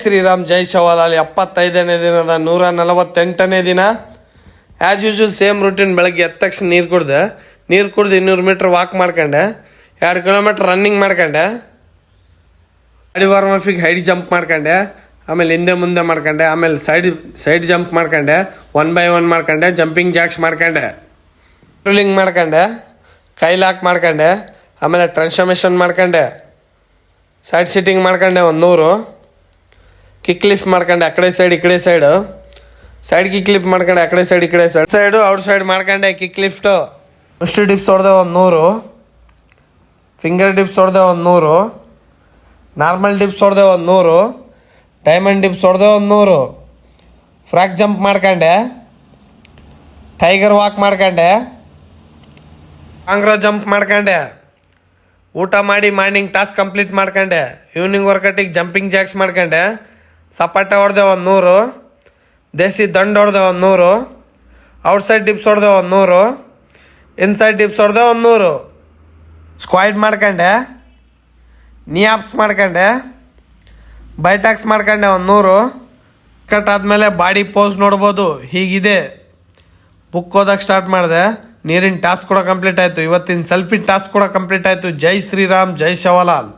ಶ್ರೀರಾಮ್ ಜೈ ಶವಾಲಾಲ್ 75ನೇ ದಿನದ 148ನೇ ದಿನ. As usual same routine. ಬೆಳಗ್ಗೆ ಎದ್ದ ತಕ್ಷಣ ನೀರು ಕುಡ್ದು 200 ಮೀಟ್ರ್ ವಾಕ್ ಮಾಡ್ಕೊಂಡೆ, 2 ಕಿಲೋಮೀಟ್ರ್ ರನ್ನಿಂಗ್ ಮಾಡ್ಕೊಂಡೆ, ಬಾಡಿ ವಾರ್ಮಫಿಗೆ ಹೈಟ್ ಜಂಪ್ ಮಾಡ್ಕೊಂಡೆ, ಆಮೇಲೆ ಹಿಂದೆ ಮುಂದೆ ಮಾಡ್ಕೊಂಡೆ, ಆಮೇಲೆ ಸೈಡ್ ಜಂಪ್ ಮಾಡ್ಕೊಂಡೆ, 1 by 1 ಮಾಡ್ಕೊಂಡೆ, ಜಂಪಿಂಗ್ ಜಾಕ್ಸ್ ಮಾಡ್ಕೊಂಡೆ, ಟ್ರೂಲಿಂಗ್ ಮಾಡ್ಕೊಂಡೆ, ಕೈ ಲಾಕ್ ಮಾಡ್ಕೊಂಡೆ, ಆಮೇಲೆ ಟ್ರಾನ್ಸ್ಫಾರ್ಮೇಷನ್ ಮಾಡ್ಕೊಂಡೆ, ಸೈಡ್ ಸಿಟ್ಟಿಂಗ್ ಮಾಡ್ಕೊಂಡೆ 100, ಕಿಕ್ ಲಿಫ್ಟ್ ಮಾಡ್ಕೊಂಡೆ ಆ ಕಡೆ ಸೈಡ್ ಈ ಕಡೆ ಸೈಡ್ ಕಿಕ್ ಲಿಫ್ಟ್ ಮಾಡ್ಕೊಂಡೆ ಆ ಕಡೆ ಸೈಡ್ ಈ ಕಡೆ ಸೈಡು ಔಟ್ ಸೈಡ್ ಮಾಡ್ಕೊಂಡೆ ಕಿಕ್ ಲಿಫ್ಟು. ರಿಸ್ಟ್ ಡಿಪ್ಸ್ ಹೊಡೆದೆ 100, ಫಿಂಗರ್ ಡಿಪ್ಸ್ ಹೊಡೆದೆ 100, ನಾರ್ಮಲ್ ಡಿಪ್ಸ್ ಹೊಡೆದೆ 100, ಡೈಮಂಡ್ ಡಿಪ್ಸ್ ಹೊಡೆದೆ 100, ಫ್ರಾಕ್ ಜಂಪ್ ಮಾಡ್ಕೊಂಡೆ, ಟೈಗರ್ ವಾಕ್ ಮಾಡ್ಕೊಂಡೆ, ಕಾಂಗ್ರೋ ಜಂಪ್ ಮಾಡ್ಕೊಂಡೆ, ಊಟ ಮಾಡಿ ಮಾರ್ನಿಂಗ್ ಟಾಸ್ಕ್ ಕಂಪ್ಲೀಟ್ ಮಾಡ್ಕೊಂಡೆ, ಈವ್ನಿಂಗ್ ವರ್ಕೌಟಿಗೆ ಜಂಪಿಂಗ್ ಜಾಕ್ಸ್ ಮಾಡ್ಕೊಂಡೆ, ಸಪಾಟ ಹೊಡೆದೆ 100, ದೇಸಿ ದಂಡು ಹೊಡೆದೆ 100, ಔಟ್ಸೈಡ್ ಡಿಪ್ಸ್ ಹೊಡೆದೆ 100, ಇನ್ಸೈಡ್ ಡಿಪ್ಸ್ ಹೊಡೆದೆ 100, ಸ್ಕ್ವಾಡ್ ಮಾಡ್ಕೊಂಡೆ, ನೀ ಆಪ್ಸ್ ಮಾಡ್ಕೊಂಡೆ, ಬೈಟಾಕ್ಸ್ ಮಾಡ್ಕೊಂಡೆ 100. ಕಟ್ ಆದಮೇಲೆ ಬಾಡಿ ಪೋಸ್ ನೋಡ್ಬೋದು, ಹೀಗಿದೆ. ಬುಕ್ ಓದಕ್ಕೆ ಸ್ಟಾರ್ಟ್ ಮಾಡಿದೆ. ನೀರಿನ ಟಾಸ್ಕ್ ಕೂಡ ಕಂಪ್ಲೀಟ್ ಆಯಿತು. ಇವತ್ತಿನ ಸೆಲ್ಫಿ ಟಾಸ್ಕ್ ಕೂಡ ಕಂಪ್ಲೀಟ್ ಆಯಿತು. ಜೈ ಶ್ರೀರಾಮ್ ಜೈ ಶವಾಲಾಲ್.